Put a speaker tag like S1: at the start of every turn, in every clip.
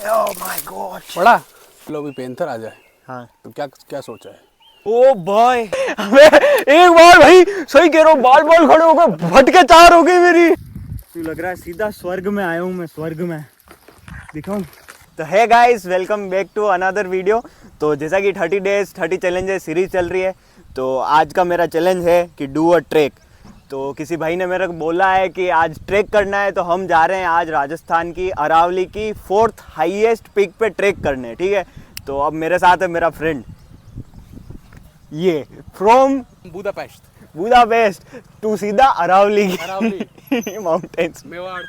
S1: Oh my God.
S2: पढ़ा लो भी panther आ जाए।
S1: हाँ
S2: तो क्या क्या सोचा है?
S1: ओ भाई हमें एक बार भाई सही कह रहा हूँ, बाल बाल खड़े हो गए, भटके चार हो गई मेरी। तो लग रहा है सीधा स्वर्ग में आया हूँ मैं, स्वर्ग में दिखाऊं। तो है guys, welcome back to another video. तो जैसा कि 30 डेज 30 चैलेंजेस सीरीज चल रही है, तो आज का मेरा चैलेंज है कि डू अ ट्रैक। तो किसी भाई ने मेरे को बोला है कि आज ट्रैक करना है, तो हम जा रहे हैं आज राजस्थान की अरावली की 4th हाईएस्ट पीक पे ट्रैक करने, ठीक है। तो अब मेरे साथ है मेरा फ्रेंड, ये फ्रॉम बुदापेस्ट टू सीधा अरावली माउंटेन्स।
S2: मेवाड़।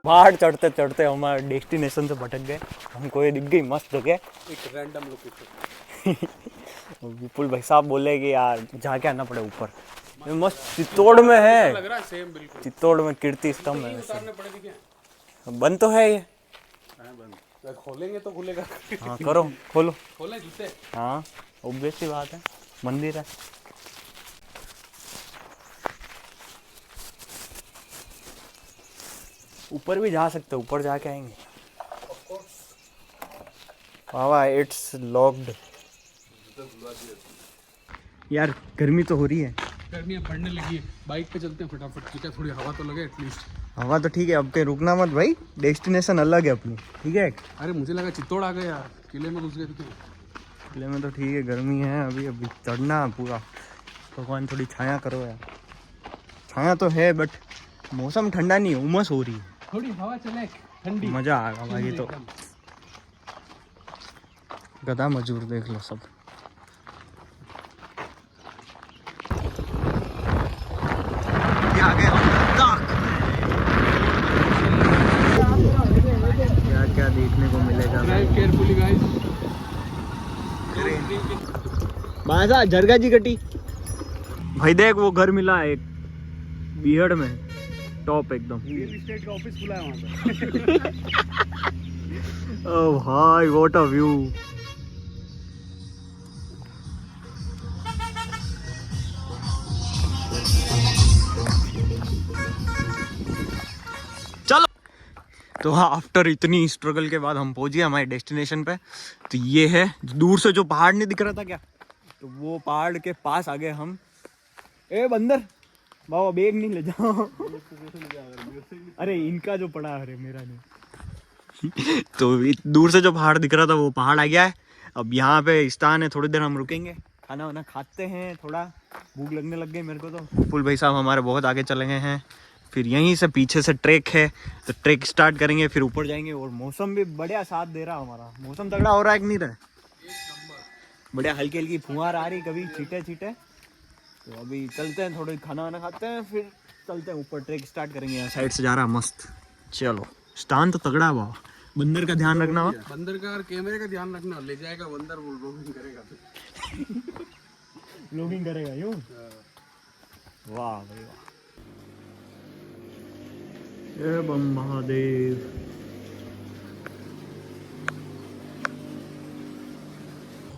S1: पहाड़ चढ़ते चढ़ते हमारे डेस्टिनेशन से भटक गए। हमको ये दिख गई मस्त जगह,
S2: एक रैंडम लोकेशन।
S1: विपुल भाई साहब बोले कि यार जाके आना पड़े ऊपर। ये मस्त चित्तौड़ में है,
S2: लग रहा है सेम बिल्कुल।
S1: चित्तौड़ में कीर्ति स्तंभ है।
S2: उतारने पड़ेगी क्या?
S1: बंद तो है ये।
S2: बंद खोलेंगे तो खुलेगा।
S1: हाँ करो, खोलो।
S2: खोले जूते।
S1: हाँ ऑब्वियस सी बात है, मंदिर है। ऊपर भी जा सकते, ऊपर जाके आएंगे। वाह इट्स लॉक्ड। यार गर्मी तो हो रही है।
S2: गर्मी अब बढ़ने लगी है, बाइक पे चलते हैं फटाफट, ठीक है? थोड़ी हवा तो लगे एटलीस्ट।
S1: हवा तो ठीक है, अब के रुकना मत भाई, डेस्टिनेशन अलग है अपनी, ठीक है।
S2: अरे मुझे लगा चित्तौड़ आ गए यार, किले में घुस गए थे।
S1: किले में तो ठीक है, गर्मी है अभी, अभी चढ़ना पूरा। भगवान थोड़ी छाया करो यार। छाया तो है बट मौसम ठंडा नहीं है, उमस हो रही है।
S2: थोड़ी हवा चले ठंडी,
S1: मजा आएगा भाई। ये तो गधा मजूर देख लो सब। क्या क्या देखने को मिलेगा
S2: ड्राइव केयरफुली गाइस।
S1: बासा झरगा जी कटी भाई, देख वो घर मिला है एक बिहड़ में, टॉप एकदम।
S2: रियल एस्टेट का ऑफिस खुला है वहाँ पे।
S1: ओ भाई व्हाट अ व्यू। चलो तो हाँ, आफ्टर इतनी स्ट्रगल के बाद हम पहुंच गए हमारे डेस्टिनेशन पे। तो ये है, दूर से जो पहाड़ नहीं दिख रहा था क्या, तो वो पहाड़ के पास आ गए हम। ए बंदर बाबा बैग नहीं ले जाओ। अरे इनका जो पड़ा, अरे मेरा नहीं। तो दूर से जो पहाड़ दिख रहा था वो पहाड़ आ गया है। अब यहाँ पे स्थान है, थोड़ी देर हम रुकेंगे, खाना वाना खाते हैं, थोड़ा भूख लगने लग गई मेरे को। तो पुल भाई साहब हमारे बहुत आगे चले गए हैं। फिर यहीं से पीछे से ट्रैक है, तो ट्रैक स्टार्ट करेंगे, फिर ऊपर जाएंगे। और मौसम भी बढ़िया साथ दे रहा, हमारा मौसम तगड़ा हो रहा है कि नहीं रहा? बढ़िया, हल्की हल्की फुहार आ रही, कभी छीटे छीटे। तो अभी चलते हैं, थोड़ी खाना वाना खाते हैं, फिर चलते हैं ऊपर, ट्रैक स्टार्ट करेंगे। यहाँ साइड से जा रहा मस्त। चलो स्थान तो तगड़ा है बाबा, बंदर का ध्यान रखना।
S2: बंदर का और कैमरे का ध्यान रखना, ले जाएगा बंदर, वो रोमिंग करेगा।
S1: व्लॉगिंग करेगा यूं। वाह भाई वाह। जय बम महादेव।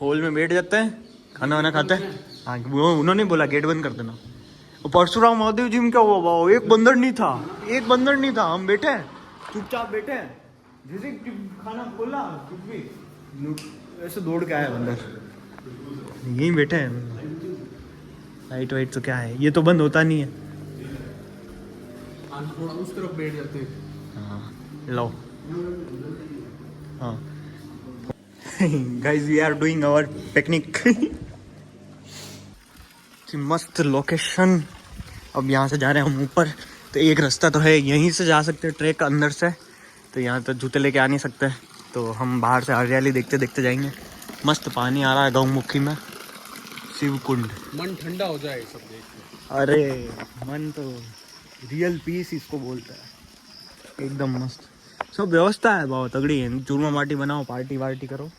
S1: हॉल में बैठ जाते हैं, खाना वाना खाते हैं। हाँ वो उन्होंने बोला गेट बंद कर देना। और परशुराम महादेव जी में क्या हुआ बाबा, एक बंदर नहीं था, एक बंदर नहीं था। हम बैठे हैं चुपचाप बैठे हैं, जैसे खाना खोला कुछ भी ऐसे दौड़ के आया बंदर। यहीं बैठे हैं, लाइट वाइट तो क्या है, ये तो बंद होता नहीं है।
S2: थोड़ा उस तरफ बैठ जाते हैं।
S1: हाँ लो। हाँ guys we are doing our picnic. मस्त लोकेशन। अब यहाँ से जा रहे हैं हम ऊपर। तो एक रास्ता तो है, यहीं से जा सकते हैं ट्रैक अंदर से। तो यहाँ तो जूते लेके आ नहीं सकते, तो हम बाहर से हरियाली देखते देखते जाएंगे। मस्त पानी आ रहा है गौमुखी में, शिव कुंड।
S2: मन ठंडा हो जाए सब देख के।
S1: अरे मन तो रियल पीस इसको बोलता है, एकदम मस्त। सब व्यवस्था है बहुत तगड़ी है, चूरमा माटी बनाओ, पार्टी वार्टी करो,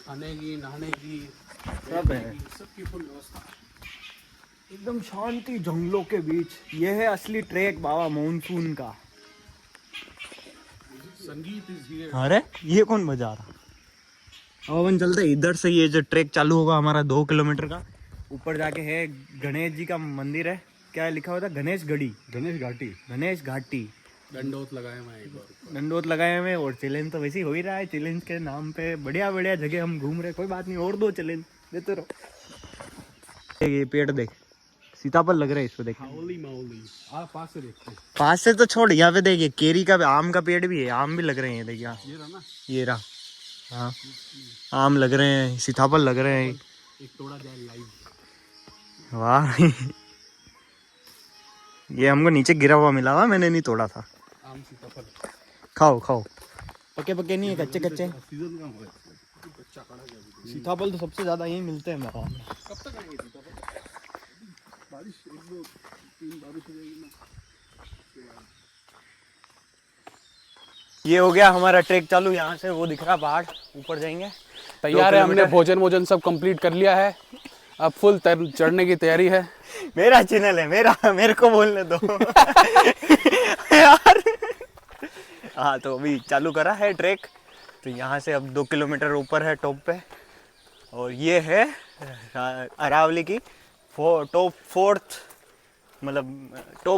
S2: खाने की नहाने की
S1: सब है,
S2: सबकी फुल व्यवस्था।
S1: एकदम शांति जंगलों के बीच। ये है असली ट्रैक बाबा मानसून का।
S2: संगीत इज हियर।
S1: अरे ये कौन बजा रहा? अब अपन चलते हैं इधर से। ये जो ट्रैक चालू होगा हमारा 2 किलोमीटर का, ऊपर जाके है गणेश जी का मंदिर है। क्या लिखा हुआ था? गणेश घाटी। गणेश घाटी।
S2: दंडोत लगाए मैं एक बार।
S1: दंडोत लगाए हुए। और चैलेंज तो वैसे ही हो ही रहा है। चैलेंज के नाम पे बढ़िया बढ़िया जगह हम घूम रहे। कोई बात नहीं, और 2 चैलेंज देते रहो। ये पेड़ देख, सीताफल लग रहा है इस पे। देख
S2: हाउली माउली। पास से देखते हैं।
S1: पास से तो छोड़, यहाँ पे देखिए केरी का आम का पेड़ भी है। आम भी लग रहे हैं। देखिए
S2: ये रहा ना,
S1: ये रहा। हाँ आम लग रहे हैं, सीताफल लग रहे हैं।
S2: एक तोड़ा जाए लाइव।
S1: वाह ये हमको नीचे गिरा हुआ मिला हुआ, मैंने नहीं तोड़ा था।
S2: आम सीताफल
S1: खाओ खाओ। पके पके नहीं है, कच्चे कच्चे।
S2: सीजन का हुआ है। बच्चा खड़ा गया अभी।
S1: सीताफल तो सबसे ज्यादा यही मिलते हैं मेरा।
S2: कब तक आएंगे सीताफल? बारिश 1-2-3 बारिश हो जाएगी ना।
S1: ये हो गया हमारा ट्रैक चालू। यहाँ से वो दिख रहा पहाड़, ऊपर जाएंगे।
S2: तैयार है, हमने भोजन सब कंप्लीट कर लिया है। अब फुल चढ़ने की तैयारी है।
S1: मेरा चैनल है, मेरे को बोलने दो यार। हाँ तो अभी चालू करा है ट्रैक। तो यहाँ से अब 2 किलोमीटर ऊपर है टॉप पे। और ये है अरावली की टॉप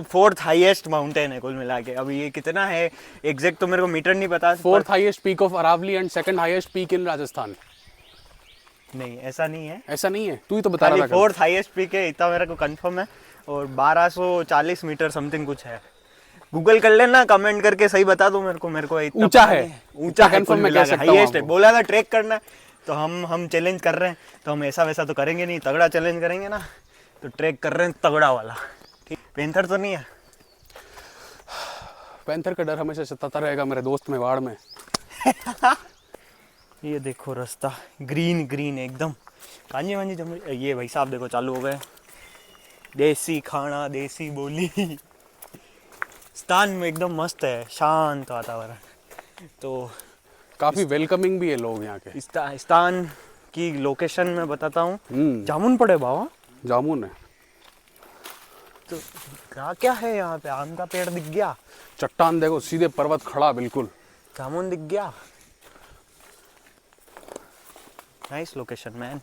S1: फोर्थ हाईएस्ट माउंटेन है कुल मिला के। अभी ये कितना है एग्जैक्ट तो मेरे को मीटर नहीं पता।
S2: 4th highest peak of Aravali and 2nd highest peak in Rajasthan.
S1: नहीं ऐसा नहीं है,
S2: ऐसा नहीं है, तू ही तो बता रहा था।
S1: 4th हाईएस्ट पीक है, इतना मेरे को कंफर्म है। और 1240 मीटर समथिंग कुछ है। गूगल कर लेना, कमेंट करके सही बता दो मेरे को इतना
S2: ऊंचा है,
S1: ऊंचा है,
S2: कंफर्म मैं कह सकता हूं।
S1: हाईएस्ट है। बोला था ट्रैक करना, तो हम चैलेंज कर रहे हैं। तो हम ऐसा वैसा तो करेंगे नहीं, तगड़ा चैलेंज करेंगे ना। तो ट्रैक कर रहे हैं तगड़ा वाला। ठीक, पेंथर तो नहीं है?
S2: पैंथर का डर हमेशा सताता रहेगा मेरे दोस्त मेवाड़ में।
S1: ये देखो रास्ता ग्रीन ग्रीन एकदम, कांजी वांजी जम। ये भाई साहब देखो चालू हो गए। देसी खाना, देसी बोली। स्थान में एकदम मस्त है, शांत वातावरण। तो
S2: काफी वेलकमिंग भी है लोग यहाँ के।
S1: स्थान की लोकेशन मैं बताता हूँ। जामुन पड़े बाबा,
S2: जामुन है।
S1: तो क्या है यहाँ पे? आम का पेड़ दिख गया,
S2: चट्टान देखो, सीधे पर्वत खड़ा बिल्कुल।
S1: जामुन दिख गया। Nice location man.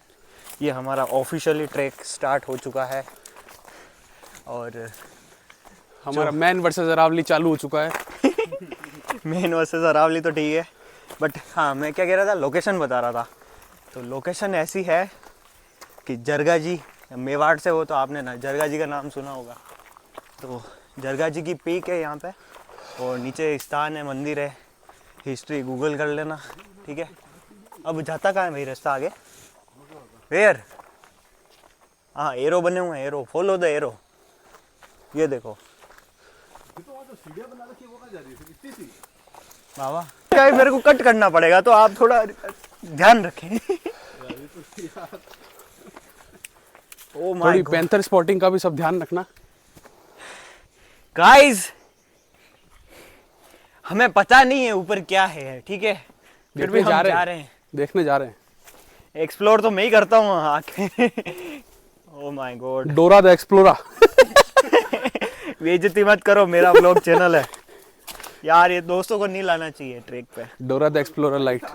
S1: ये हमारा ऑफिशियली ट्रैक स्टार्ट हो चुका है। और
S2: हमारा मैन वर्सेस अरावली चालू हो चुका है।
S1: मेन वर्सेस अरावली तो ठीक है, बट हाँ मैं क्या कह रहा था, लोकेशन बता रहा था। तो लोकेशन ऐसी है कि जरगा जी, मेवाड़ से हो तो आपने ना जरगा जी का नाम सुना होगा। तो जरगा जी की पीक है यहाँ पे, और नीचे स्थान है, मंदिर है। हिस्ट्री गूगल कर लेना, ठीक है। अब जाता कहाँ है भाई रास्ता आगे? वेयर? हाँ एरो बने हुए हैं, एरो, फॉलो द एरो। ये देखो बाबा, क्या मेरे को कट करना पड़ेगा, तो आप थोड़ा ध्यान रखें। ओ माय
S2: थोड़ी
S1: गॉड
S2: पैंथर स्पॉटिंग का भी सब ध्यान रखना
S1: गाइस, हमें पता नहीं है ऊपर क्या है, ठीक है, फिर भी हम जा रहे हैं,
S2: देखने जा रहे हैं।
S1: एक्सप्लोर तो मैं ही करता हूँ आके। Oh my God,
S2: Dora the explorer.
S1: बेइज्जती मत करो, मेरा ब्लॉग चैनल है यार। ये दोस्तों को नहीं लाना चाहिए ट्रैक पे।
S2: Dora the explorer light.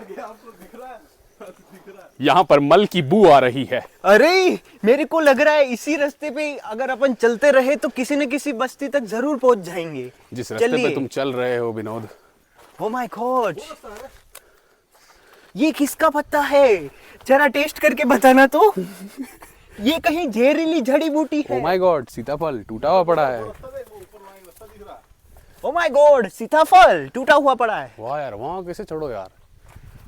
S2: यहाँ पर मल की बू आ रही है।
S1: अरे मेरे को लग रहा है इसी रास्ते पे अगर अपन चलते रहे तो किसी न किसी बस्ती तक जरूर पहुंच जाएंगे।
S2: जिस रास्ते पे तुम चल रहे हो विनोद।
S1: ओ माय गॉड, ये किसका पत्ता है? जरा टेस्ट करके बताना तो। ये कहीं जहरीली जड़ी बूटी है?
S2: ओ माय गॉड, सीताफल टूटा हुआ पड़ा है।
S1: ओ माय गॉड, सीताफल टूटा हुआ पड़ा है।
S2: वाह यार, वहां कैसे चढ़ो यार?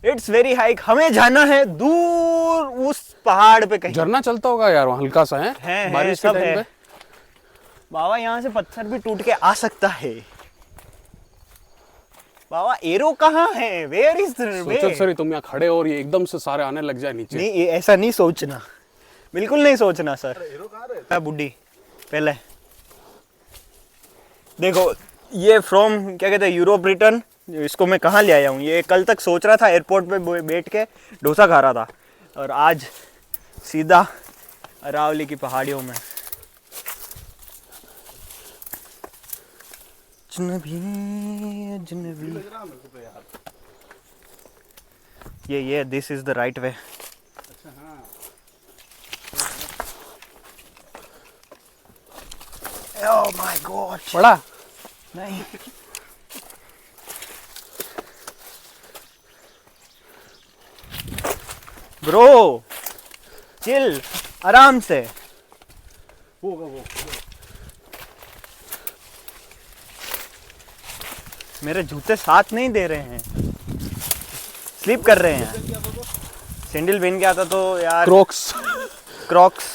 S1: It's very hike. हमें जाना है दूर उस पहाड़ पे कहीं।
S2: झरना चलता होगा यार वहाँ, हल्का सा
S1: है
S2: बारिश के
S1: सब
S2: टाइम
S1: है
S2: पे।
S1: बाबा यहाँ से पत्थर भी टूट के आ सकता है। बाबा एरो कहाँ है? Where is the way?
S2: सोचो सॉरी, तुम यहाँ खड़े हो और ये एकदम से सारे आने लग जाए नीचे।
S1: नहीं ऐसा नहीं सोचना, बिल्कुल नहीं सोचना सर। मैं बुड्ढी पहले देखो, ये फ्रॉम क्या कहते हैं यूरोप रिटर्न। इसको मैं कहाँ ले आया हूँ? ये कल तक सोच रहा था एयरपोर्ट पे बैठ के डोसा खा रहा था, और आज सीधा अरावली की पहाड़ियों में। अजनबी अजनबी। ये this is the right way. Oh my God.
S2: पड़ा?
S1: नहीं। ब्रो चिल, आराम से। मेरे जूते साथ नहीं दे रहे हैं, स्लिप कर रहे हैं। सैंडल पहन के आता तो यार।
S2: क्रॉक्स।
S1: क्रॉक्स।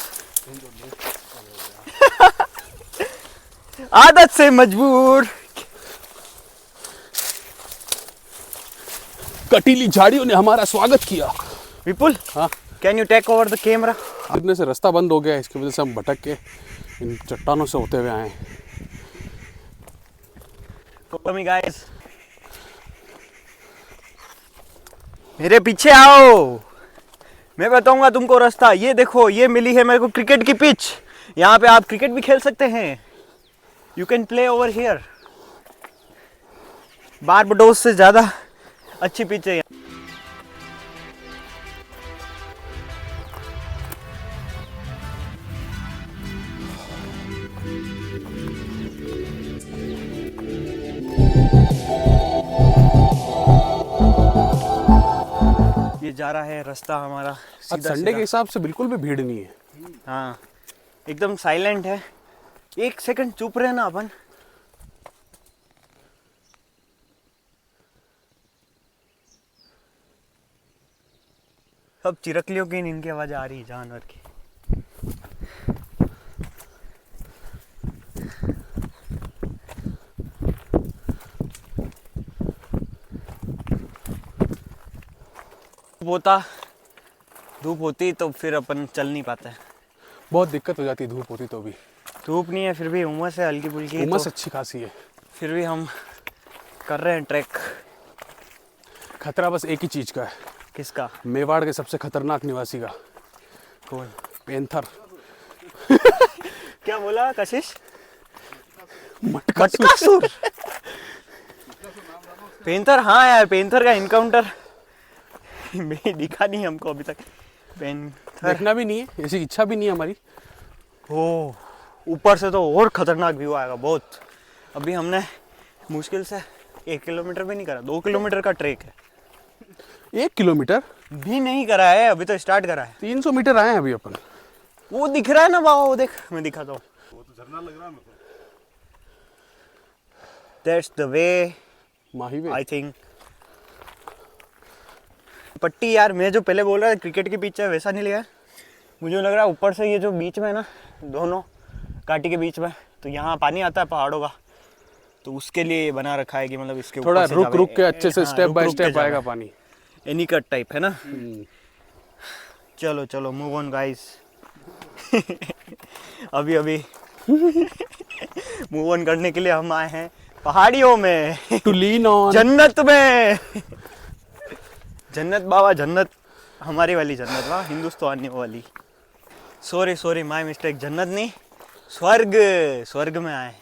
S1: आदत से मजबूर।
S2: कटीली झाड़ियों ने हमारा स्वागत किया।
S1: विपुल,
S2: हाँ,
S1: can you take over the camera?
S2: गिरने से रास्ता बंद हो गया है, इसकी वजह से हम भटक के इन चट्टानों से होते हुए आए हैं।
S1: गाइस, मेरे पीछे आओ, मैं बताऊंगा तुमको रास्ता। ये देखो, ये मिली है मेरे को क्रिकेट की पिच। यहाँ पे आप क्रिकेट भी खेल सकते हैं। You can play over here. Barbados से ज्यादा अच्छी पिच है। ये जा रहा है रास्ता हमारा
S2: आज
S1: सीधा
S2: संडे
S1: सीधा।
S2: के हिसाब से बिल्कुल भी भीड़ नहीं है।
S1: हाँ, एकदम साइलेंट है। एक सेकंड चुप रहे ना अपन। अब चिरकलियों की इनकी आवाज आ रही है, जानवर की। धूप होती तो फिर अपन चल नहीं पाते।
S2: बहुत दिक्कत हो जाती है धूप होती तो भी।
S1: धूप नहीं है, फिर भी उमस है हल्की फुल्की।
S2: उमस
S1: तो
S2: अच्छी खासी है।
S1: फिर भी हम कर रहे हैं ट्रैक।
S2: खतरा बस एक ही चीज का है।
S1: किसका?
S2: मेवाड़ के सबसे खतरनाक निवासी का।
S1: कौन?
S2: पेंथर।
S1: क्या बोला कशिश?
S2: मटकासुर।
S1: मटकासुर। पेंथर, हाँ यार, पेंथर का इनकाउंटर में दिखा नहीं हमको अभी तक। पेंथर
S2: देखना भी नहीं है, ऐसी इच्छा भी नहीं है हमारी।
S1: ओ, ऊपर से तो और खतरनाक व्यू आएगा बहुत। अभी हमने मुश्किल से 1 किलोमीटर भी नहीं करा, 2 किलोमीटर का ट्रैक है।
S2: 1 किलोमीटर
S1: भी नहीं करा है, अभी तो स्टार्ट करा है।
S2: 300 मीटर आए हैं अभी अपन।
S1: वो दिख रहा है ना बाबा, वो देख, मैं दिखाता हूँ। वो तो झरना लग रहा है मेरे को। That's the way,
S2: Mahi
S1: I think। पट्टी यार, मैं जो पहले बोल रहा था क्रिकेट की पिच है, वैसा नहीं लिया है। मुझे लग रहा है ऊपर से ये जो बीच में है ना, दोनों काटी के बीच में, तो यहाँ पानी आता है पहाड़ों का, तो उसके लिए बना रखा है कि मतलब इसके ऊपर
S2: थोड़ा
S1: से
S2: रुक
S1: जावे।
S2: रुक के अच्छे से
S1: हाँ,
S2: स्टेप
S1: रुक
S2: बाय
S1: रुक के
S2: स्टेप
S1: जावे।
S2: आएगा पानी।
S1: एनी कट टाइप है ना। चलो चलो, मूव ऑन गाइस। अभी अभी मूव ऑन करने के लिए हम आए हैं पहाड़ियों में।
S2: To lean on.
S1: जन्नत में। जन्नत बाबा, जन्नत हमारी वाली जन्नत, वाह, हिंदुस्तानी वाली। Sorry my mistake. जन्नत नहीं, स्वर्ग। स्वर्ग में आए।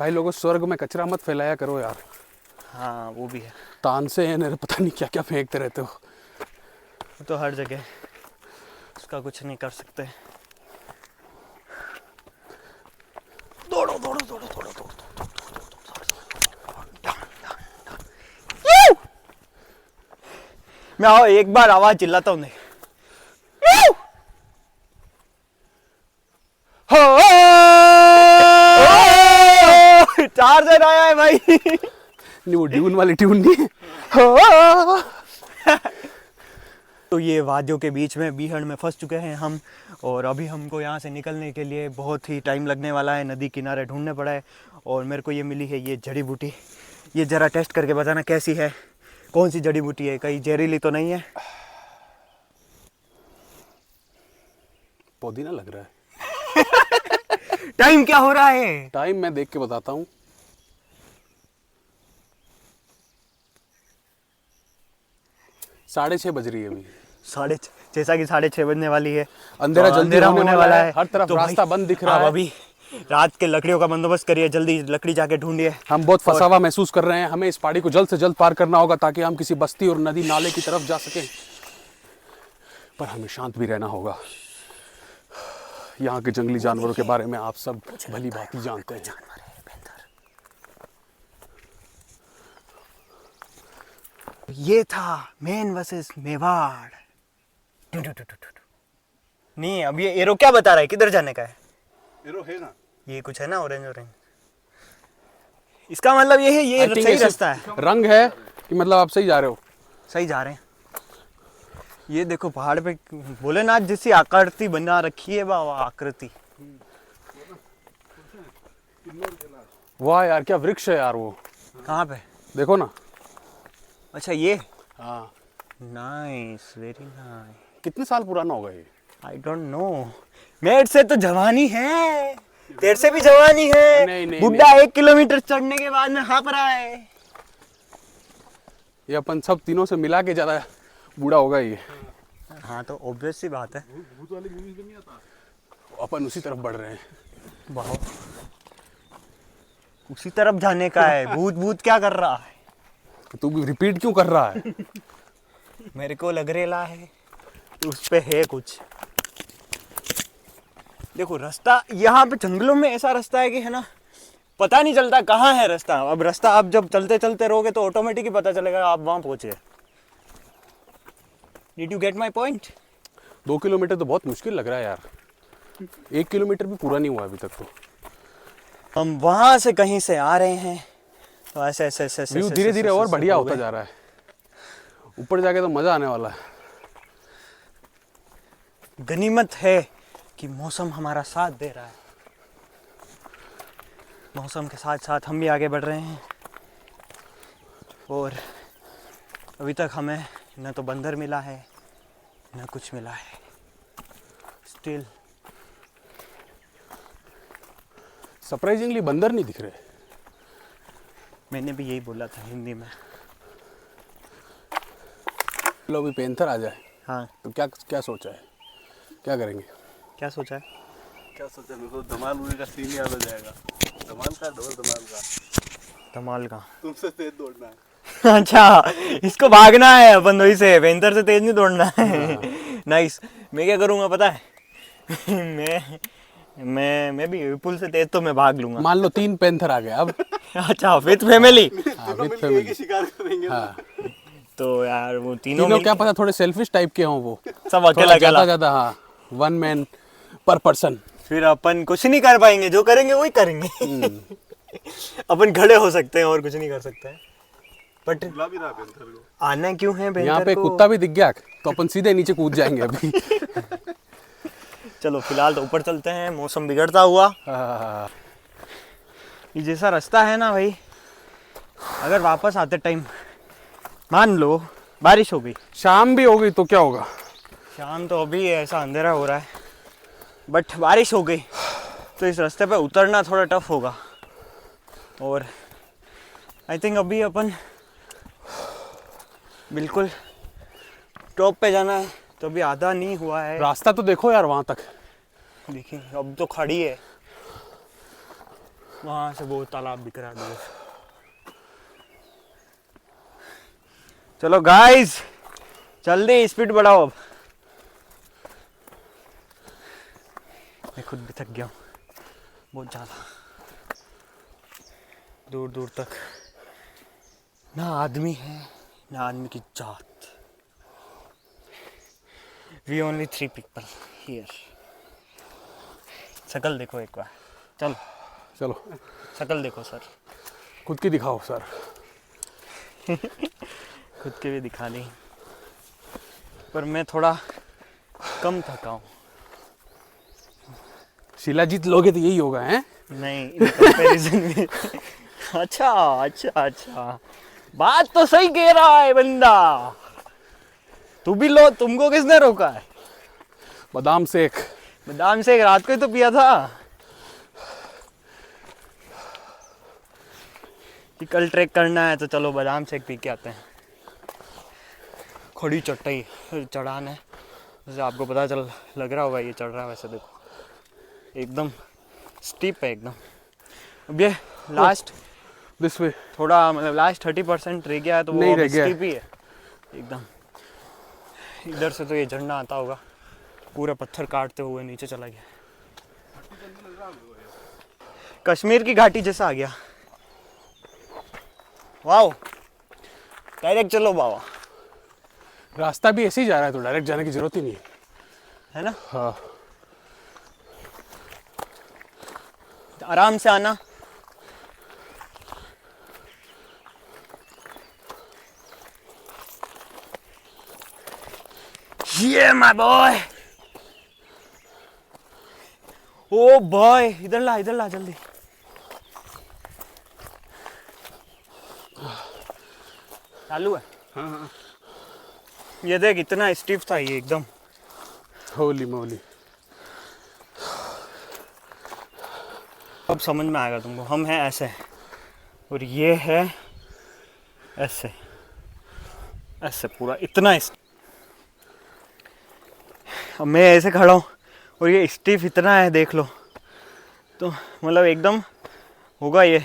S2: भाई लोगों, स्वर्ग में कचरा मत फैलाया करो यार।
S1: हाँ, वो भी है।
S2: तानसे है, पता नहीं क्या क्या फेंकते रहते हो।
S1: वो तो हर जगह, उसका कुछ नहीं कर सकते। दौड़ो दौड़ो दौड़ो दौड़ो दौड़ो। मैं आओ, एक बार आवाज चिल्लाता हूँ। चार्जर आया है भाई।
S2: नहीं, वो ड्यून वाली ट्यून नहीं है।
S1: तो ये वादियों के बीच में बीहड़ में फंस चुके हैं हम, और अभी हमको यहाँ से निकलने के लिए बहुत ही टाइम लगने वाला है। नदी किनारे ढूंढने पड़ा है, और मेरे को ये मिली है ये जड़ी बूटी। ये ज़रा टेस्ट करके बताना कैसी है, कौन सी जड़ी बूटी है, कहीं जहरीली तो नहीं है?
S2: पुदीना लग रहा है।
S1: टाइम क्या हो रहा है?
S2: टाइम मैं देख के बताता हूँ। 6:30 बज रही है अभी।
S1: जैसा कि 6:30 बजने वाली है।
S2: अंधेरा
S1: तो
S2: जल्दी होने वाला है। हर तरफ
S1: तो
S2: रास्ता
S1: भाई,
S2: बंद दिख रहा
S1: अब
S2: है।
S1: अभी रात के लकड़ियों का बंदोबस्त करिए, जल्दी लकड़ी जाके ढूंढिए।
S2: हम बहुत फंसा हुआ महसूस कर रहे हैं, हमें इस पहाड़ी को जल्द से जल्द पार करना होगा ताकि हम किसी बस्ती और नदी नाले की तरफ जा सकें। पर हमें शांत भी रहना होगा। यहाँ के जंगली जानवरों के बारे में आप सब भली भांति जानते हैं।
S1: ये था मेन वर्सेस मेवाड़। नहीं, अब ये एरो क्या बता रहा है, किधर जाने का है?
S2: एरो है ना,
S1: ये कुछ है ना ऑरेंज ऑरेंज, इसका मतलब ये है ये
S2: I think
S1: सही
S2: ये
S1: रास्ता है।
S2: रंग है कि मतलब आप सही जा रहे हो।
S1: सही जा रहे हैं। ये देखो पहाड़ पे भोलेनाथ जैसी आकृति बना रखी है, वाह आकृति।
S2: वाह यार क्या वृक्ष है यार वो,
S1: कहाँ पे?
S2: देखो ना।
S1: अच्छा ये,
S2: हाँ,
S1: नाइस, वेरी नाइस।
S2: कितने साल पुराना होगा ये?
S1: आई डोंट नो, मेरे से तो जवानी है, तेरे से भी जवानी है।
S2: नहीं,
S1: बुड्ढा 1 किलोमीटर चढ़ने के बाद में हाँफ रहा है।
S2: ये अपन सब तीनों से मिला के ज्यादा बूढ़ा होगा ये।
S1: हाँ तो ऑब्वियस सी बात है।
S2: अपन उसी तरफ बढ़ रहे हैं।
S1: वाह, उसी तरफ जाने का है। भूत भूत क्या कर रहा है?
S2: तू भी रिपीट क्यों कर रहा है?
S1: मेरे को लग रेला है उस पे है कुछ। देखो रास्ता यहाँ पे जंगलों में ऐसा रास्ता है कि है ना, पता नहीं चलता कहाँ है रास्ता। अब रास्ता आप जब चलते चलते रहोगे तो ऑटोमेटिक ही पता चलेगा आप वहाँ पहुँचे। Did you get my point?
S2: 2 kilometre तो बहुत मुश्किल लग रहा है यार। 1 किलोमीटर भी पूरा नहीं हुआ अभी तक तो।
S1: हम वहाँ से कहीं से आ रहे हैं तो ऐसे ऐसे ऐसे ऐसे
S2: व्यू
S1: ऐसे-
S2: धीरे
S1: ऐसे-
S2: धीरे
S1: ऐसे-
S2: और
S1: ऐसे
S2: बढ़िया
S1: हो
S2: होता
S1: गए।
S2: जा रहा है। ऊपर जाके तो मजा आने वाला है।
S1: गनीमत है कि मौसम हमारा साथ दे रहा है। मौसम के साथ साथ हम भी आगे बढ़ रहे हैं। और अभी तक हमें न तो बंदर मिला है न कुछ मिला है। स्टिल
S2: सरप्राइजिंगली बंदर नहीं दिख रहे।
S1: मैंने भी यही बोला था हिंदी में।
S2: लो अभी पैंथर आ जाए
S1: हाँ,
S2: तो क्या क्या सोचा है, क्या करेंगे?
S1: क्या सोचा है?
S3: क्या सोचा, मेरे को धमाल मूवी का सीन याद आ जाएगा। धमाल का, डबल धमाल का।
S1: धमाल का।
S3: तुमसे तेज दौड़ना है।
S1: अच्छा, इसको भागना है अपन वही से, पेंथर से तेज नहीं दौड़ना है। नाइस। मैं क्या करूँगा पता है? मैं भी विपुल से तेज तो मैं भाग लूंगा।
S2: मान लो 3 पैंथर आ गए अब।
S1: अच्छा, विथ फैमिली।
S2: हाँ,
S3: दोनों
S2: with
S3: मिलके एक
S2: family।
S3: ही शिकार करेंगे ना।
S2: हाँ,
S1: तो यार वो तीनों
S2: तीनों क्या पता थोड़े सेल्फिश टाइप के हों वो।
S1: सब अकेला अकेला।
S2: ज्यादा हाँ, 1 मैन पर पर्सन।
S1: फिर अपन कुछ नहीं कर पाएंगे, जो करेंगे वही करेंगे। अपन खड़े हो सकते हैं और कुछ नहीं कर सकते हैं। बट
S3: बुला भी रहा पेंथर को।
S1: आना क्यों है पेंथर
S2: यहाँ पे
S1: को?
S2: कुत्ता भी दिख गया तो अपन सीधे नीचे कूद जाएंगे अभी।
S1: चलो फिलहाल तो ऊपर चलते हैं, मौसम बिगड़ता हुआ। ये जैसा रास्ता है ना भाई, अगर वापस आते टाइम मान लो बारिश हो गई,
S2: शाम भी हो गई तो क्या होगा?
S1: शाम तो अभी ऐसा अंधेरा हो रहा है, बट बारिश हो गई तो इस रास्ते पे उतरना थोड़ा टफ होगा। और आई थिंक अभी अपन बिल्कुल टॉप पे जाना है, तो अभी आधा नहीं हुआ है।
S2: रास्ता तो देखो यार वहां तक।
S1: देखिए अब तो खड़ी है, वहां से बहुत तालाब दिख रहा है दूर। चलो गाइस, जल्दी स्पीड बढ़ाओ। अब मैं खुद भी थक गया हूँ बहुत ज्यादा। दूर दूर तक ना आदमी है ना आदमी की जात। We only 3 people here. शकल देखो एक बार। चलो
S2: चलो
S1: शकल देखो सर।
S2: खुद की दिखाओ सर।
S1: खुद के भी दिखा दी, पर मैं थोड़ा कम थका हूँ।
S2: शिलाजीत लोगे तो यही होगा हैं?
S1: नहीं, इन कंपैरिजन में। अच्छा अच्छा अच्छा, बात तो सही कह रहा है बंदा। तू भी लो, तुमको किसने रोका है?
S2: बादाम शेक।
S1: बादाम शेक रात को ही तो पिया था कि कल ट्रैक करना है तो चलो बादाम शेक पी के आते हैं। खड़ी चटाई चढ़ान है, जैसे आपको पता चल लग रहा होगा ये चढ़ रहा है, वैसे देखो एकदम स्टीप है एकदम। अब ये लास्ट
S2: दिस वे
S1: थोड़ा मतलब लास्ट 30% रह गया है, तो
S2: नहीं
S1: वो
S2: रह गया है।
S1: स्टीप ही है एकदम। इधर से तो ये झरना आता होगा, पूरा पत्थर काटते हुए नीचे चला गया। कश्मीर की घाटी जैसा आ गया। वाओ, डायरेक्ट चलो बाबा।
S2: रास्ता भी ऐसे ही जा रहा है, तो डायरेक्ट जाने की जरूरत ही नहीं
S1: है ना,
S2: हाँ।
S1: आराम से आना। ये माय बॉय। ओ बॉय, इधर ला जल्दी। चालू है।
S2: हाँ।
S1: ये देख, इतना स्टीफ था ये एकदम।
S2: होली मोली।
S1: अब समझ में आएगा तुमको। हम हैं ऐसे और ये है ऐसे, ऐसे पूरा इतना अब मैं ऐसे खड़ा हूँ और ये स्टीफ इतना है, देख लो। तो मतलब एकदम होगा ये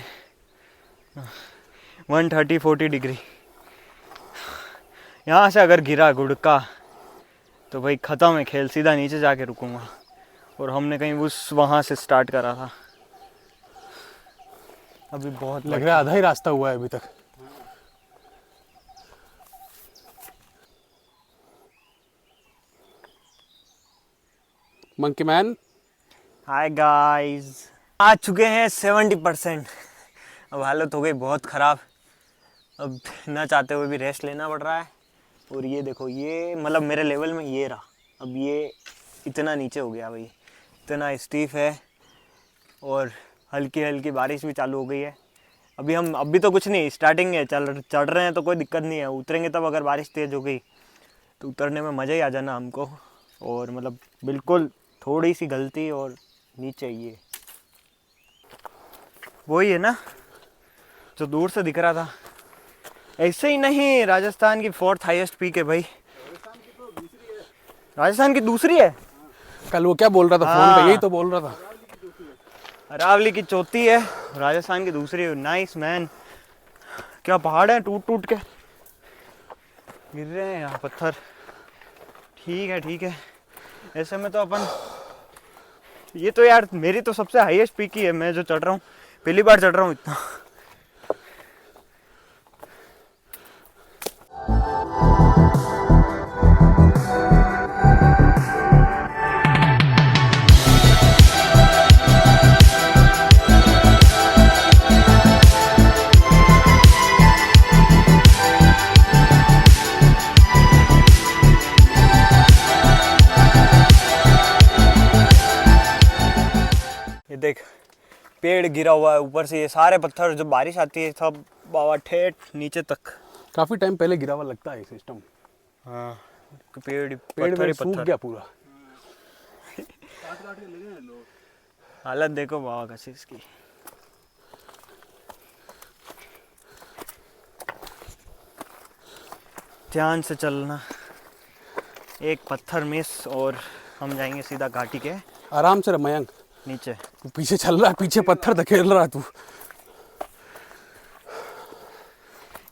S1: 130-40 डिग्री। यहाँ से अगर गिरा गुड़का तो भाई ख़त्म है खेल, सीधा नीचे जाके रुकूंगा। और हमने कहीं उस वहाँ से स्टार्ट करा था। अभी बहुत
S2: लग रहा है आधा ही रास्ता हुआ है अभी तक। मंकी मैन,
S1: हाय गाइस, आ चुके हैं 70%। अब हालत हो गई बहुत ख़राब। अब ना चाहते हुए भी रेस्ट लेना पड़ रहा है। और ये देखो, ये मतलब मेरे लेवल में ये रहा। अब ये इतना नीचे हो गया भाई, इतना स्टीफ है। और हल्की हल्की बारिश भी चालू हो गई है। अभी तो कुछ नहीं, स्टार्टिंग है, चढ़ रहे हैं तो कोई दिक्कत नहीं है। उतरेंगे तब अगर बारिश तेज़ हो गई तो उतरने में मज़ा ही आ जाना हमको। और मतलब बिल्कुल थोड़ी सी गलती और नीचे ये वही है ना जो दूर से दिख रहा था। ऐसे ही नहीं, राजस्थान की 4th हाईएस्ट पीक है भाई। राजस्थान की दूसरी है।
S2: कल वो क्या बोल रहा था फोन पे, यही तो बोल रहा था।
S1: अरावली की चौथी है, राजस्थान की दूसरी है। Nice man. क्या पहाड़ है, टूट टूट के गिर रहे हैं यहाँ पत्थर। ठीक है। ऐसे में तो अपन, ये तो यार मेरी तो सबसे हाईएस्ट पीक ही है। मैं जो चढ़ रहा हूँ, पहली बार चढ़ रहा हूँ इतना। ये देख, पेड़ गिरा हुआ है ऊपर से। ये सारे पत्थर, जब बारिश आती है सब बाबा ठेठ नीचे तक।
S2: काफी टाइम पहले गिरा हुआ लगता है सिस्टम।
S1: हाँ, पेड़
S2: पेड़ सूख गया पूरा।
S1: हालत देखो बाबा कैसी इसकी। ध्यान से चलना, एक पत्थर मिस और हम जाएंगे सीधा घाटी के
S2: आराम से मयंक,
S1: नीचे।
S2: तू पीछे चल रहा है, पीछे पत्थर धकेल रहा है तू।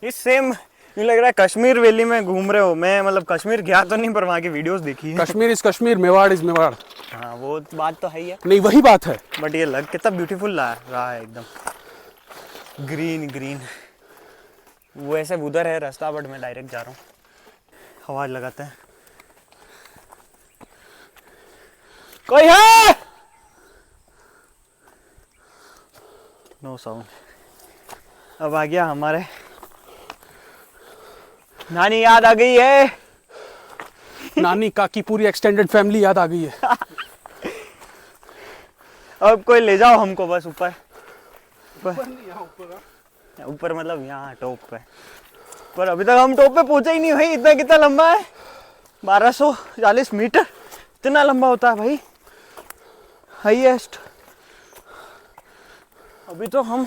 S1: इस सेम यूँ लग रहा है कश्मीर वैली में घूम रहे हो। मैं मतलब कश्मीर गया तो नहीं, पर वहाँ की वीडियोस देखी है।
S2: Kashmir is Kashmir, Mewar is Mewar.
S1: हाँ, वो बात तो है ही है,
S2: नहीं वही बात है।
S1: बट ये लग कितना ब्यूटीफुल रहा है एकदम। Green green. वैसे उधर है रास्ता, बट मैं डायरेक्ट जा रहा हूँ। आवाज लगाते हैं, कोई है? No sound. अब आ गया हमारे नानी याद आ गई है।
S2: नानी काकी पूरी एक्सटेंडेड फैमिली याद आ गई है।
S1: अब कोई ले जाओ हमको बस ऊपर ऊपर मतलब यहाँ टॉप पे। पर अभी तक हम टॉप पे पहुंचे ही नहीं भाई। इतना कितना लंबा है, 1240 मीटर। इतना लंबा होता है भाई हाईएस्ट। अभी तो हम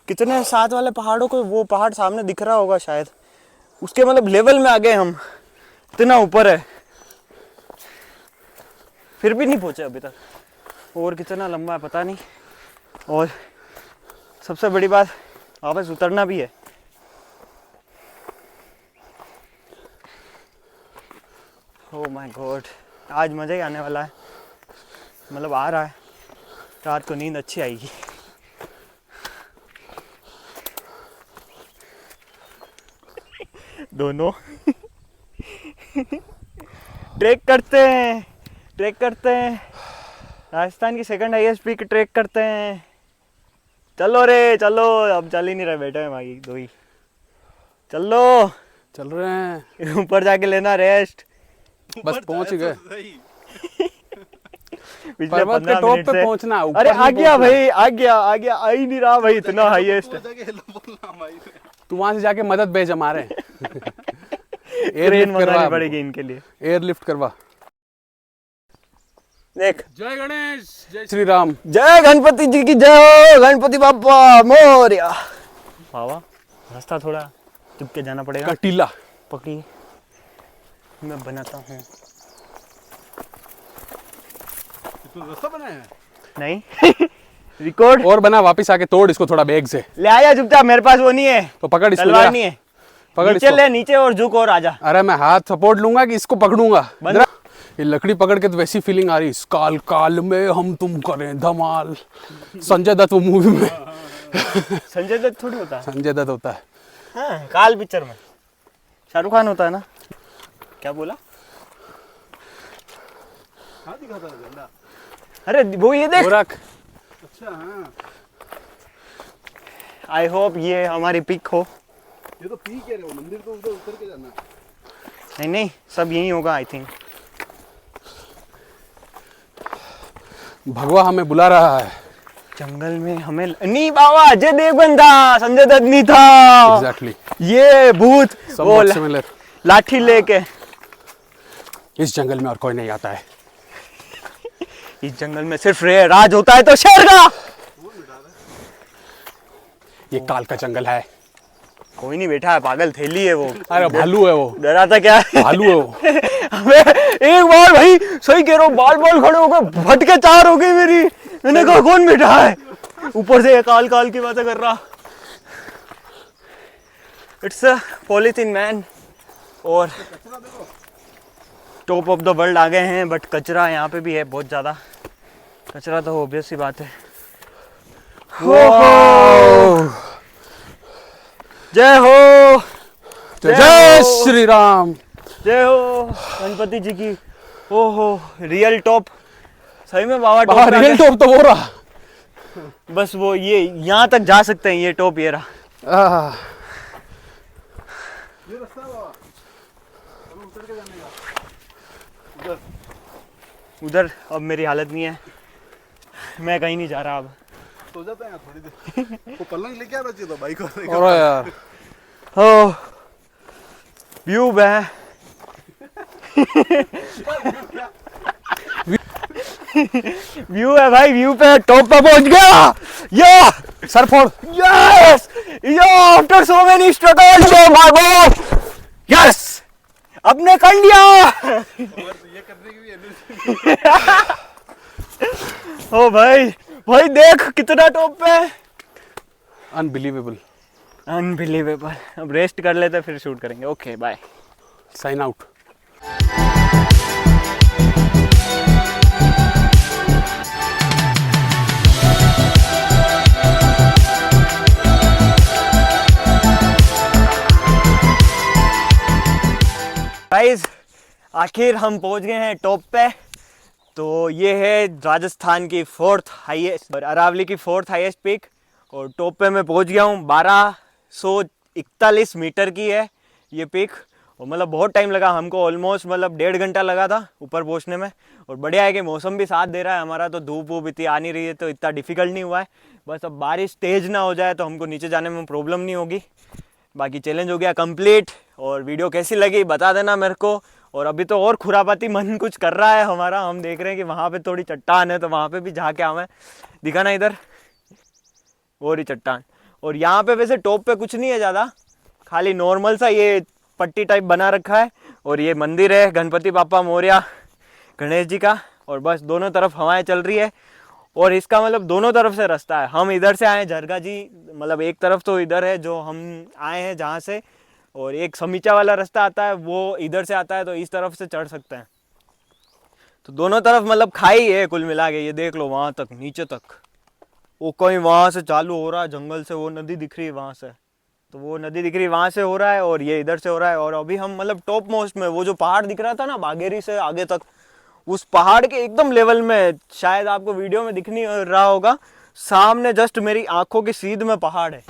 S1: कितने साथ वाले पहाड़ों को, वो पहाड़ सामने दिख रहा होगा शायद, उसके मतलब लेवल में आ गए हम। इतना ऊपर है, फिर भी नहीं पहुंचे अभी तक। और कितना लंबा है पता नहीं। और सबसे बड़ी बात वापस उतरना भी है। ओह माय गॉड, आज मज़ा ही आने वाला है, मतलब आ रहा है। रात को नींद अच्छी आएगी। दोनों ट्रैक करते हैं, राजस्थान की सेकंड हाईएस्ट पीक ट्रैक करते हैं। चलो रे चलो, अब चल ही नहीं रहे, बैठे हैं भाई दो ही। चलो
S2: चल रहे हैं,
S1: ऊपर जाके लेना रेस्ट।
S2: बस पहुंच गए।
S1: पिछले
S2: पर्वत के
S1: 15
S2: टॉप
S1: मिनट
S2: पे
S1: से।
S2: पहुंचना है, ऊपर
S1: अरे
S2: नहीं
S1: आ गया
S2: पहुंचना।
S1: भाई, आ गया, आ ही नहीं रहा भाई, इतना हाईएस्ट।
S2: तू वहां से जाके मदद भेज हमारे।
S1: ट्रेन
S2: एयरलिफ्ट
S1: मंगानी
S2: करवा,
S1: पड़ेगी इनके लिए।
S2: एयरलिफ्ट करवा।
S1: देख,
S2: जय गणेश, जय श्री राम।
S1: जय गणपति जी की जय, गणपति बापा मोरया। बाबा रास्ता थोड़ा चुप के जाना पड़ेगा।
S2: कटीला
S1: पकड़िए, मैं बनाता हूँ।
S3: रास्ता बनाया है?
S1: नहीं रिकॉर्ड
S2: और बना, वापस आके तोड़ इसको थोड़ा बैग से।
S1: ले आया चुपचाप, मेरे पास वो नहीं है,
S2: तो पकड़ इसको,
S1: तलवार
S2: ले
S1: नहीं है।
S2: पकड़
S1: नीचे
S2: इसको।
S1: ले, नीचे और झुक और आजा।
S2: अरे मैं हाथ सपोर्ट लूंगा कि इसको पकड़ूंगा।
S1: बंद।
S2: इधर आ। ये लकड़ी पकड़ के तो वैसी फीलिंग आ रही, इस काल काल में हम तुम करें धमाल। संजय दत्त वो मूवी में
S1: संजय दत्त थोड़ी होता है।
S2: संजय दत्त होता है।
S1: हाँ, काल पिक्चर में शाहरुख खान होता है ना। क्या बोला?
S3: हाँ दिखाता है झंडा।
S1: अरे वो ये देख।
S2: गोरख,
S3: अच्छा हाँ,
S1: आई होप ये हमारी पिक हो।
S3: ये तो पी कह रहे हो, मंदिर तो उधर उतर के जाना है।
S1: नहीं नहीं, सब यही होगा आई थिंक।
S2: भगवा हमें बुला रहा है।
S1: जंगल में हमें नहीं बाबा, अजय देवगन था, संजय दत्त नहीं था।
S2: एग्जैक्टली,
S1: ये भूत वो
S2: सिमिलर।
S1: लाठी लेके।
S2: इस जंगल में और कोई नहीं आता है।
S1: इस जंगल में सिर्फ राज होता है तो शेर का।
S2: ये काल का जंगल है।
S1: कोई नहीं बैठा है, पागल थैली है वो।
S2: अरे भालू है वो,
S1: डराता क्या है?
S2: भालू है वो।
S1: हमें एक बार भाई सही कह रहा हूँ, बाल बाल खड़े हो गए, भटके चार हो गई मेरी। मैंने कहा कौन बैठा है ऊपर से, काल काल की बातें कर रहा। It's a polythene man. और टॉप ऑफ द वर्ल्ड आ गए हैं, बट कचरा यहाँ पे भी है बहुत ज्यादा। कचरा तो ऑब्वियस सी बात है। जय हो,
S2: जय श्री राम,
S1: जय हो गणपति जी की। ओहो रियल टॉप, सही में बाबा
S2: बाबा
S1: टॉप।
S2: रियल टॉप तो वो रहा।
S1: बस वो ये यहाँ तक जा सकते हैं, ये टॉप ये रहा।
S3: ये रास्ता है बाबा, हमें उतर के जाने का। उधर
S1: उधर अब मेरी हालत नहीं है, मैं कहीं नहीं जा रहा अब।
S3: सो जाते हैं थोड़ी देर। वो पलंग लेके आना चाहिए था बाइक को।
S2: और यार
S1: हो व्यू है। व्यू है भाई, व्यू पे टॉप पे पहुंच गया। या
S2: सर फोड़।
S1: यस, या after so many struggle, oh my God, yes अब ने कर लिया।
S3: ये करने की भी एनर्जी।
S1: ओ भाई, भाई देख कितना टॉप पे है।
S2: अनबिलीवेबल।
S1: अनबिलीवेबल। अब रेस्ट कर लेते फिर शूट करेंगे। Okay bye.
S2: Sign out.
S1: Guys आखिर हम पहुंच गए हैं टॉप पे। तो ये है राजस्थान की 4th हाईएस्ट और अरावली की 4th हाईएस्ट पीक। और टॉप पे मैं पहुंच गया हूँ। 1241 मीटर की है ये पीक। और मतलब बहुत टाइम लगा हमको, ऑलमोस्ट मतलब 1.5 घंटा लगा था ऊपर पहुंचने में। और बढ़िया है कि मौसम भी साथ दे रहा है हमारा, तो धूप वूप इतनी आ नहीं रही है, तो इतना डिफिकल्ट नहीं हुआ है। बस अब बारिश तेज ना हो जाए तो हमको नीचे जाने में प्रॉब्लम नहीं होगी। बाकी चैलेंज हो गया कंप्लीट। और वीडियो कैसी लगी बता देना मेरे को। और अभी तो और खुरापाती मन कुछ कर रहा है हमारा, हम देख रहे हैं कि वहाँ पे थोड़ी चट्टान है, तो वहाँ पे भी जाके आवे। दिखा ना इधर, और ही चट्टान। और यहाँ पे वैसे टॉप पे कुछ नहीं है ज़्यादा, खाली नॉर्मल सा ये पट्टी टाइप बना रखा है। और ये मंदिर है गणपति बापा मोरया गणेश जी का। और बस दोनों तरफ हवाएं चल रही है। और इसका मतलब दोनों तरफ से रास्ता है। हम इधर से आए झरगा जी, मतलब एक तरफ तो इधर है जो हम आए हैं जहाँ से, और एक समीचा वाला रास्ता आता है वो इधर से आता है, तो इस तरफ से चढ़ सकते हैं। तो दोनों तरफ मतलब खाई है कुल मिला के। ये देख लो वहाँ तक नीचे तक, वो कहीं वहाँ से चालू हो रहा है जंगल से, वो नदी दिख रही है वहाँ से, तो वो नदी दिख रही है वहाँ से हो रहा है, और ये इधर से हो रहा है। और अभी हम मतलब टॉप मोस्ट में, वो जो पहाड़ दिख रहा था ना बागेरी से आगे तक, उस पहाड़ के एकदम लेवल में, शायद आपको वीडियो में दिख नहीं रहा होगा, सामने जस्ट मेरी आंखों की सीध में पहाड़ है।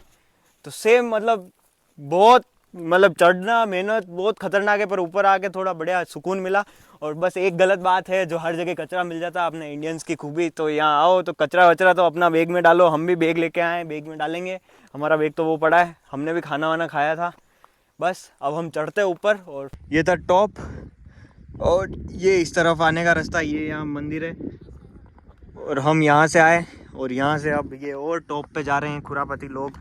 S1: तो सेम मतलब बहुत मतलब चढ़ना मेहनत बहुत खतरनाक है, पर ऊपर आके थोड़ा बढ़िया सुकून मिला। और बस एक गलत बात है, जो हर जगह कचरा मिल जाता है, अपने इंडियंस की खूबी, तो यहाँ आओ तो कचरा वचरा तो अपना बैग में डालो। हम भी बैग लेके आए, बैग में डालेंगे, हमारा बैग तो वो पड़ा है, हमने भी खाना वाना खाया था। बस अब हम चढ़ते ऊपर, और ये था टॉप, और ये इस तरफ आने का रास्ता, ये यहाँ मंदिर है, और हम यहाँ से आए, और यहाँ से अब ये और टॉप पे जा रहे हैं खुरापति लोग।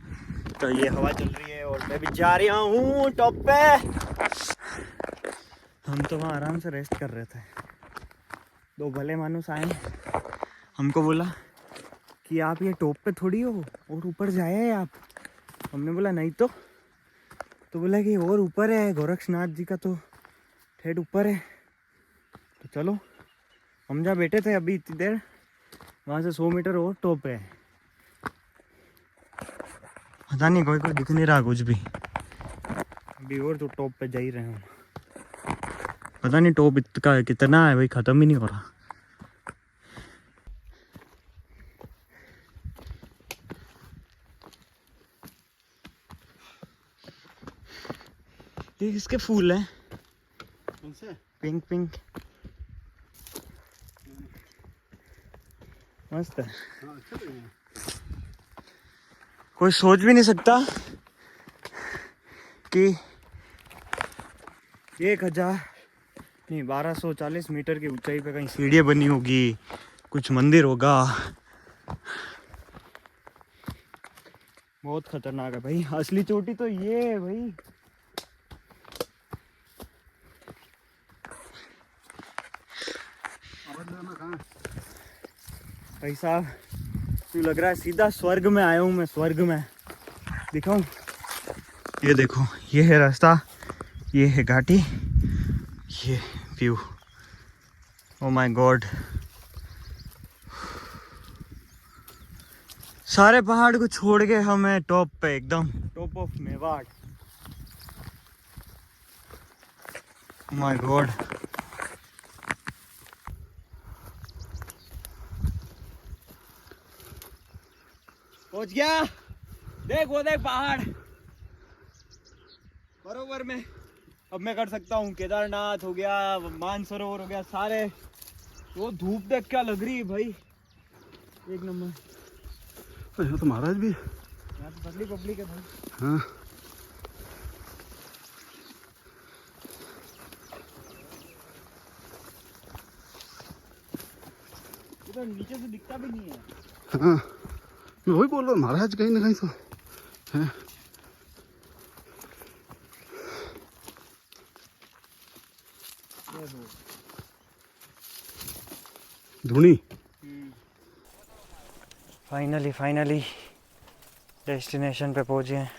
S1: तो ये हवा चल रही है और मैं भी जा रहा हूँ टॉप पे। हम तो वहाँ आराम से रेस्ट कर रहे थे, दो भले मानुस आए, हमको बोला कि आप ये टॉप पे थोड़ी हो और ऊपर जाए हैं आप। हमने बोला नहीं तो बोला कि और ऊपर है, गोरक्षनाथ जी का तो ठेठ ऊपर है। तो चलो हम जहाँ बैठे थे अभी इतनी देर, वहाँ से 100 मीटर और टॉप है। पता नहीं कोई दिख नहीं रहा कुछ भी, अभी और तो टॉप पे जा ही रहे हैं। पता नहीं टॉप का कितना है भाई, ख़त्म ही नहीं हो रहा। ये किसके फूल हैं?
S3: कौन से?
S1: पिंक पिंक, मस्त है।
S3: हाँ, अच्छा लग रहा है।
S1: कोई सोच भी नहीं सकता कि 1240 मीटर की ऊंचाई पे कहीं सीढ़ियाँ बनी होगी, कुछ मंदिर होगा। बहुत खतरनाक है भाई, असली चोटी तो ये है भाई। भाई साहब तो लग रहा है सीधा स्वर्ग में आया हूँ मैं, स्वर्ग में। दिखाऊं? ये देखो, ये है रास्ता, ये है घाटी, ये व्यू। ओ माय गॉड, सारे पहाड़ को छोड़ के हम हैं टॉप पे, एकदम top of Mewar. Oh my God, पहुंच गया। देख वो देख पहाड़ बरोबर में। अब मैं कर सकता हूँ केदारनाथ हो गया, मानसरोवर हो गया, सारे। वो धूप देख क्या लग रही है भाई, एक नंबर।
S3: यहाँ तो महाराज भी,
S1: यहाँ तो पतली पब्लिक है भाई।
S3: हाँ
S1: इधर नीचे से दिखता भी नहीं है।
S3: हाँ, मैं वही बोल रहा हूँ, महाराज कहीं ना कहीं तो है। धुनी।
S1: फाइनली डेस्टिनेशन पे पहुंचे हैं।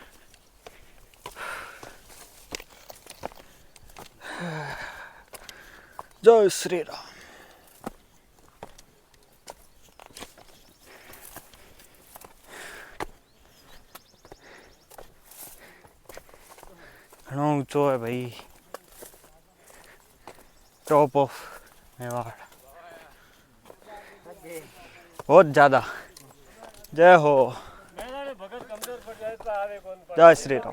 S1: जय श्री राम। घणो ऊंचो है भाई, टॉप ऑफ मेवाड़, बहुत ज्यादा। जय हो, जय श्री राम।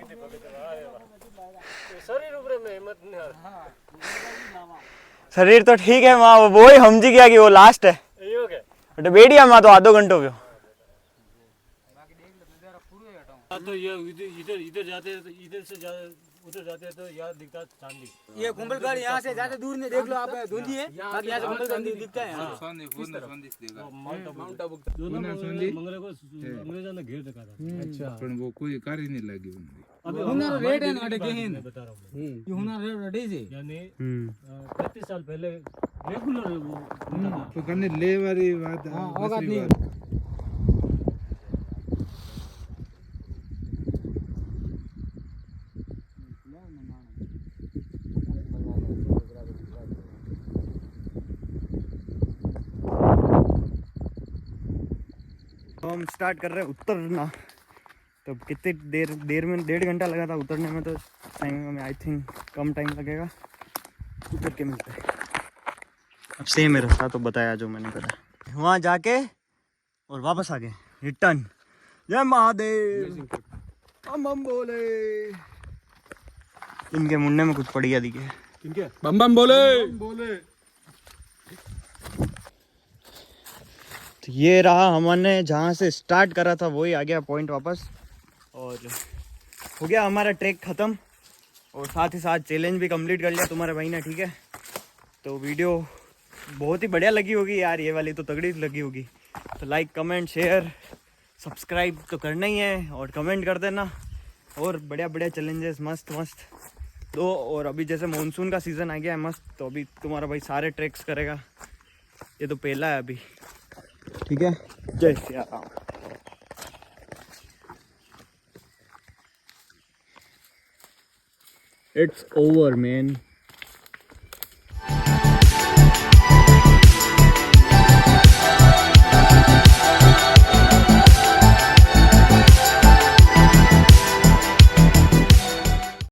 S1: शरीर तो ठीक है माँ, वो ही समझी गया कि वो लास्ट है। बेड़िया माँ तो आधो घंटो गयो।
S4: तो ये इधर जाते हैं, तो इधर से उधर जाते हैं तो यहाँ दिखता चांदी।
S5: ये कुंभलगढ़ यहाँ से ज्यादा दूर नहीं, देख लो आप, धुंधी है, बाकी यहाँ से कुंभलगढ़ दिखता है।
S4: माउंट आबू दोनों मंगले को अंग्रेजों ने घेर रखा था। अच्छा,
S6: पण वो कोई कार्य नहीं लगी
S4: अभी
S5: हुनर रेट है ना अटे के
S4: मैं बता रहा हूँ,
S5: ये हुनर रेट है जी,
S4: यानी 35 साल पहले रेगुलर है वो
S6: तो करने ले वाली बात
S5: हाँ, औकात
S6: दूसरी
S5: नहीं।
S6: बात।
S1: तो हम स्टार्ट कर रहे हैं उतरना। तो कितनी देर में 1.5 घंटा लगा था उतरने में, तो टाइम में आई थिंक कम टाइम लगेगा। उतर के मिलते हैं। अब सेम है रास्ता तो बताया जो मैंने करा, वहाँ जाके और वापस आ गए रिटर्न। जय महादेव हम बोले। इनके मुंडे में कुछ बढ़िया दिखे।
S2: किनके बम बम बोले
S1: तो ये रहा हमने जहाँ से स्टार्ट करा था वही आ गया पॉइंट वापस, और हो गया हमारा ट्रैक ख़त्म, और साथ ही साथ चैलेंज भी कंप्लीट कर लिया तुम्हारे भाई ने। ठीक है, तो वीडियो बहुत ही बढ़िया लगी होगी यार, ये वाली तो तगड़ी लगी होगी। तो लाइक कमेंट शेयर सब्सक्राइब तो करना ही है, और कमेंट कर देना। और बढ़िया बढ़िया चैलेंजेस मस्त मस्त दो। और अभी जैसे मानसून का सीज़न आ गया है मस्त, तो अभी तुम्हारा भाई सारे ट्रैक्स करेगा। ये तो पहला है अभी। ठीक है, जय Shri Ram. It's over, man.